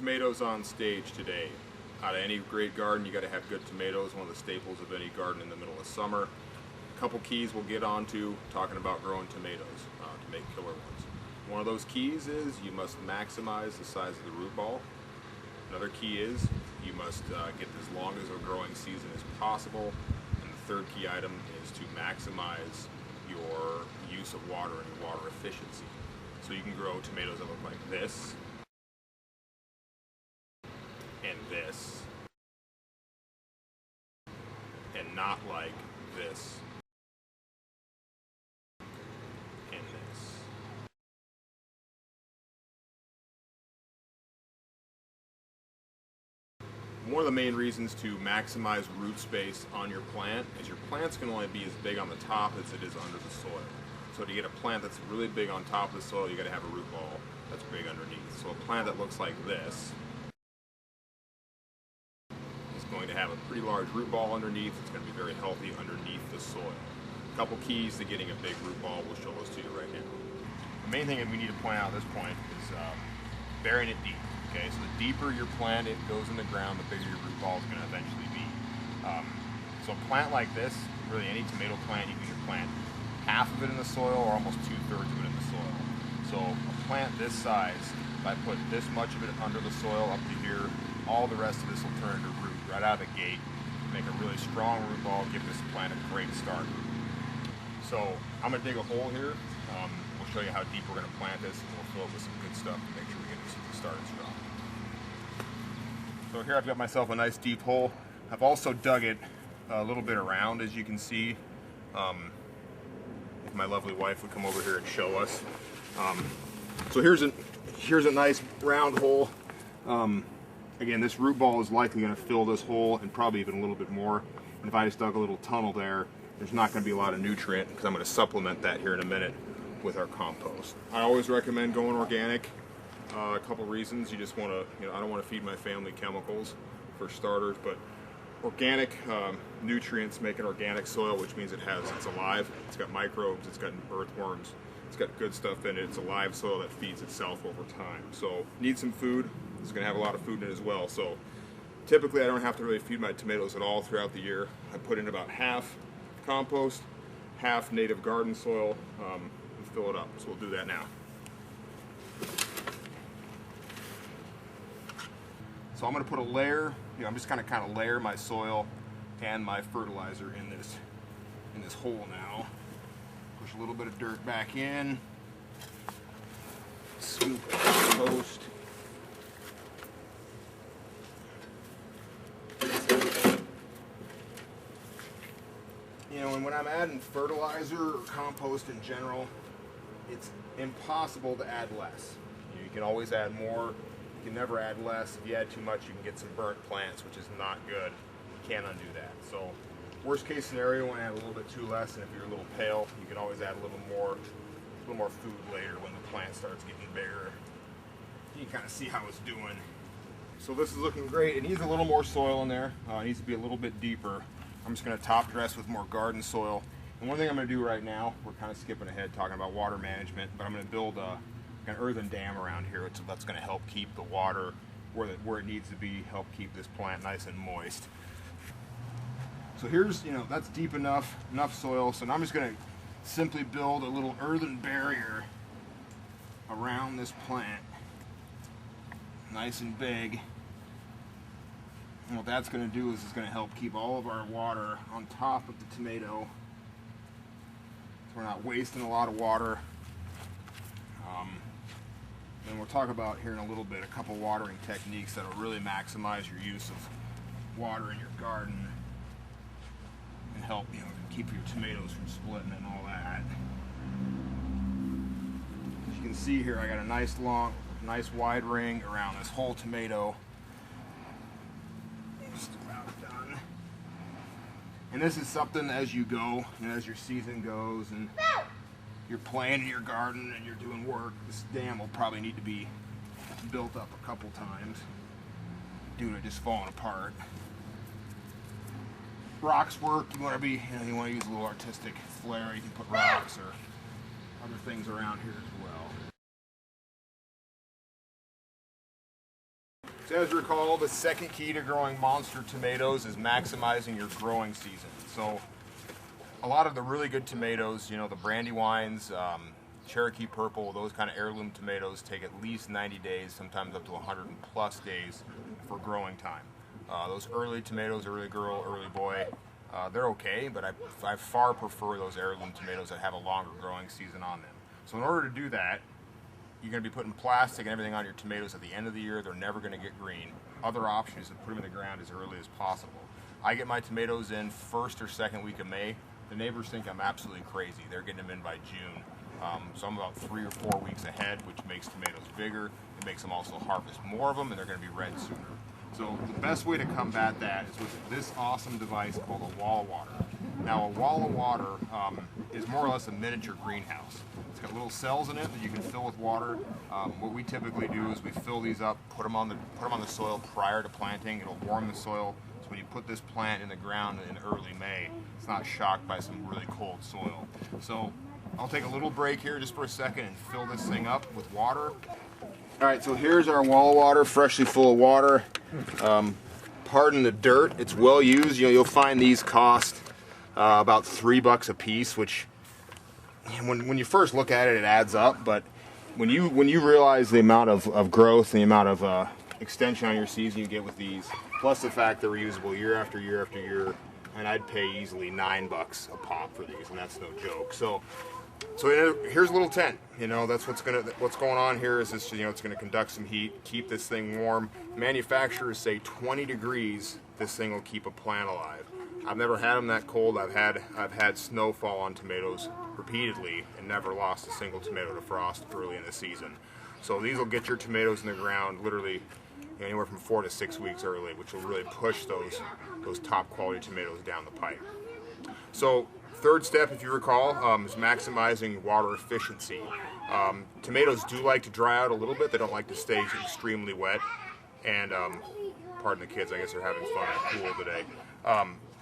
tomatoes on stage today. Out of any great garden, you got to have good tomatoes, one of the staples of any garden in the middle of summer. A couple keys we'll get onto talking about growing tomatoes to make killer ones. One of those keys is you must maximize the size of the root ball. Another key is you must get as long as a growing season as possible. And the third key item is to maximize your use of water and your water efficiency. So you can grow tomatoes that look like this, and this, and not like this, and this. One of the main reasons to maximize root space on your plant is your plants can only be as big on the top as it is under the soil. So to get a plant that's really big on top of the soil, you got to have a root ball that's big underneath. So a plant that looks like this is going to have a pretty large root ball underneath. It's going to be very healthy underneath the soil. A couple keys to getting a big root ball, we'll show those to you right now. The main thing that we need to point out at this point is burying it deep. Okay, so the deeper your plant it goes in the ground, the bigger your root ball is going to eventually be. So a plant like this, really any tomato plant, you can either plant half of it in the soil or almost 2/3 of it in the soil. So a plant this size, if I put this much of it under the soil up to here, all the rest of this will turn into root right out of the gate, make a really strong root ball, give this plant a great start. So I'm going to dig a hole here. We'll show you how deep we're going to plant this, and we'll fill it with some good stuff to make sure we get this started strong. So here I've got myself a nice deep hole. I've also dug it a little bit around, as you can see. If my lovely wife would come over here and show us. So here's a nice round hole. Again, this root ball is likely going to fill this hole and probably even a little bit more. And if I just dug a little tunnel there, there's not going to be a lot of nutrient because I'm going to supplement that here in a minute with our compost. I always recommend going organic. A couple reasons. You just want to, I don't want to feed my family chemicals for starters, but organic nutrients make an organic soil, which means it's alive. It's got microbes, it's got earthworms, it's got good stuff in it. It's a live soil that feeds itself over time. So need some food. It's going to have a lot of food in it as well. So typically I don't have to really feed my tomatoes at all throughout the year. I put in about half compost, half native garden soil, and fill it up. So we'll do that now. So I'm going to put a layer, I'm just going to kind of layer my soil and my fertilizer in this hole now. Push a little bit of dirt back in. Scoop it compost. And when I'm adding fertilizer or compost in general, it's impossible to add less. You can always add more. You can never add less. If you add too much, you can get some burnt plants, which is not good. You can't undo that. So worst case scenario, when I add a little bit too less, and if you're a little pale, you can always add a little more food later when the plant starts getting bigger. You can kind of see how it's doing. So this is looking great. It needs a little more soil in there. It needs to be a little bit deeper. I'm just going to top dress with more garden soil. And one thing I'm going to do right now, we're kind of skipping ahead talking about water management, but I'm going to build an earthen dam around here. That's going to help keep the water where it needs to be, help keep this plant nice and moist. So here's, that's deep enough soil. So now I'm just going to simply build a little earthen barrier around this plant, nice and big. And what that's going to do is it's going to help keep all of our water on top of the tomato. So we're not wasting a lot of water. And we'll talk about here in a little bit a couple watering techniques that will really maximize your use of water in your garden and help keep your tomatoes from splitting and all that. As you can see here, I got a nice wide ring around this whole tomato. Just about done. And this is something as you go, as your season goes, and you're playing in your garden and you're doing work, this dam will probably need to be built up a couple times due to just falling apart. Rocks work. You want to use a little artistic flair. You can put rocks or other things around here as well. So as you recall, the second key to growing monster tomatoes is maximizing your growing season. So a lot of the really good tomatoes, you know, the Brandywines, Cherokee Purple, those kind of heirloom tomatoes take at least 90 days, sometimes up to 100+ days for growing time. Those early tomatoes, early girl, early boy, they're okay, but I far prefer those heirloom tomatoes that have a longer growing season on them. So in order to do that, you're going to be putting plastic and everything on your tomatoes at the end of the year. They're never going to get green. Other option is to put them in the ground as early as possible. I get my tomatoes in first or second week of May. The neighbors think I'm absolutely crazy. They're getting them in by June. So I'm about 3 or 4 weeks ahead, which makes tomatoes bigger. It makes them also harvest more of them, and they're going to be red sooner. So the best way to combat that is with this awesome device called a wall of water. Now a wall of water is more or less a miniature greenhouse. It's got little cells in it that you can fill with water. What we typically do is we fill these up, put them on the soil prior to planting. It'll warm the soil, so when you put this plant in the ground in early May, it's not shocked by some really cold soil. So I'll take a little break here just for a second and fill this thing up with water. All right, so here's our wall of water, freshly full of water. Pardon the dirt, it's well used. You know, you'll find these cost about $3 a piece, which when you first look at it, it adds up. But when you realize the amount of growth and the amount of extension on your season you get with these, plus the fact they're reusable year after year after year, and I'd pay easily $9 a pop for these, and that's no joke. So here's a little tent. You know, that's what's going on here is this. You know, it's going to conduct some heat, keep this thing warm. Manufacturers say 20 degrees. This thing will keep a plant alive. I've never had them that cold. I've had snowfall on tomatoes repeatedly and never lost a single tomato to frost early in the season. So these will get your tomatoes in the ground literally anywhere from 4 to 6 weeks early, which will really push those top quality tomatoes down the pipe. So third step, if you recall, is maximizing water efficiency. Tomatoes do like to dry out a little bit. They don't like to stay extremely wet. And pardon the kids, I guess they're having fun at the pool today.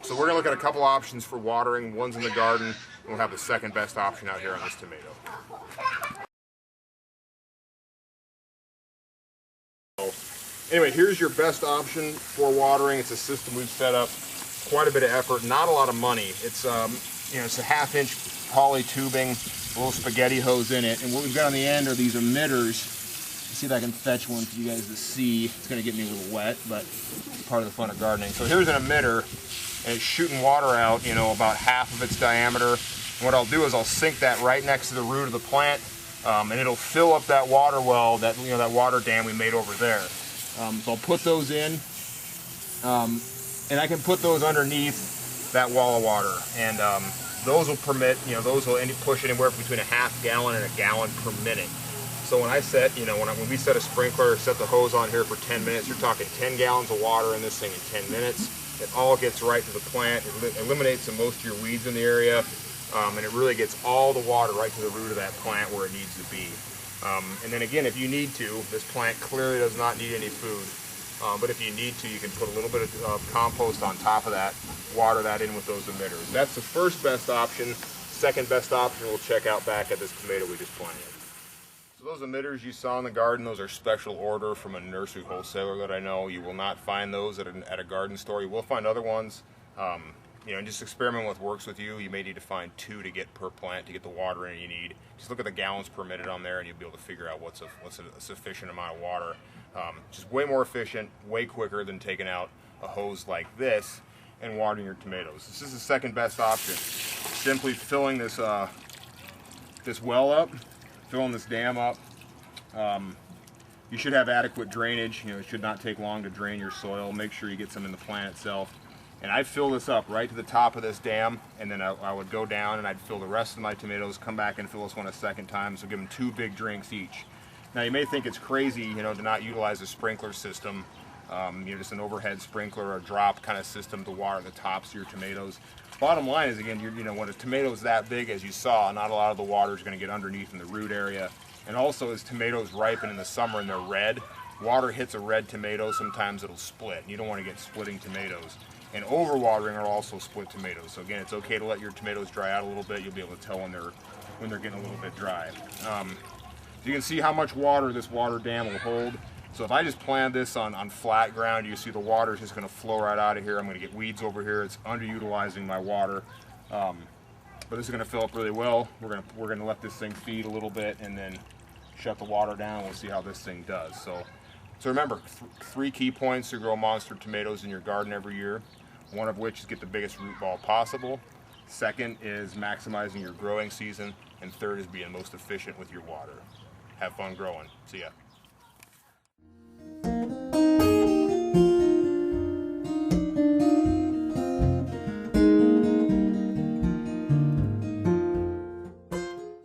So we're going to look at a couple options for watering. One's in the garden, and we'll have the second best option out here on this tomato. So, anyway, here's your best option for watering. It's a system we've set up. Quite a bit of effort, not a lot of money. It's you know, it's a 1/2-inch poly tubing, a little spaghetti hose in it, and what we've got on the end are these emitters. Let's see if I can fetch one for you guys to see. It's going to get me a little wet, but it's part of the fun of gardening. So here's an emitter, and it's shooting water out, you know, about half of its diameter. And what I'll do is I'll sink that right next to the root of the plant, and it'll fill up that water well, that that water dam we made over there. So I'll put those in. And I can put those underneath that wall of water, and those will permit, those will push anywhere between a ½ gallon and a gallon per minute. So when I set, when we set a sprinkler, set the hose on here for 10 minutes, you're talking 10 gallons of water in this thing in 10 minutes. It all gets right to the plant. It eliminates most of your weeds in the area, and it really gets all the water right to the root of that plant where it needs to be. And then again, if you need to, this plant clearly does not need any food. But if you need to, you can put a little bit of compost on top of that, water that in with those emitters. That's the first best option. Second best option we'll check out back at this tomato we just planted. So those emitters you saw in the garden, those are special order from a nursery wholesaler that I know. You will not find those at a garden store. You will find other ones. Just experiment with what works with you. You may need to find 2 to get per plant to get the water in you need. Just look at the gallons per minute on there and you'll be able to figure out what's a sufficient amount of water. Just way more efficient, way quicker than taking out a hose like this and watering your tomatoes. This is the second best option. Simply filling this well up, filling this dam up. You should have adequate drainage. It should not take long to drain your soil. Make sure you get some in the plant itself. And I'd fill this up right to the top of this dam, and then I would go down and I'd fill the rest of my tomatoes, come back and fill this one a second time, so give them 2 big drinks each. Now you may think it's crazy, to not utilize a sprinkler system, just an overhead sprinkler or a drop kind of system to water the tops of your tomatoes. Bottom line is, again, when a tomato is that big as you saw, not a lot of the water is going to get underneath in the root area. And also, as tomatoes ripen in the summer and they're red, water hits a red tomato, sometimes it'll split. You don't want to get splitting tomatoes. And overwatering are also split tomatoes. So again, it's okay to let your tomatoes dry out a little bit. You'll be able to tell when they're getting a little bit dry. You can see how much water this water dam will hold. So if I just plant this on flat ground, you see the water is just going to flow right out of here. I'm going to get weeds over here. It's underutilizing my water. But this is going to fill up really well. We're going to let this thing feed a little bit and then shut the water down. We'll see how this thing does. So remember, three key points to grow monster tomatoes in your garden every year. One of which is get the biggest root ball possible. Second is maximizing your growing season. And third is being most efficient with your water. Have fun growing. See ya.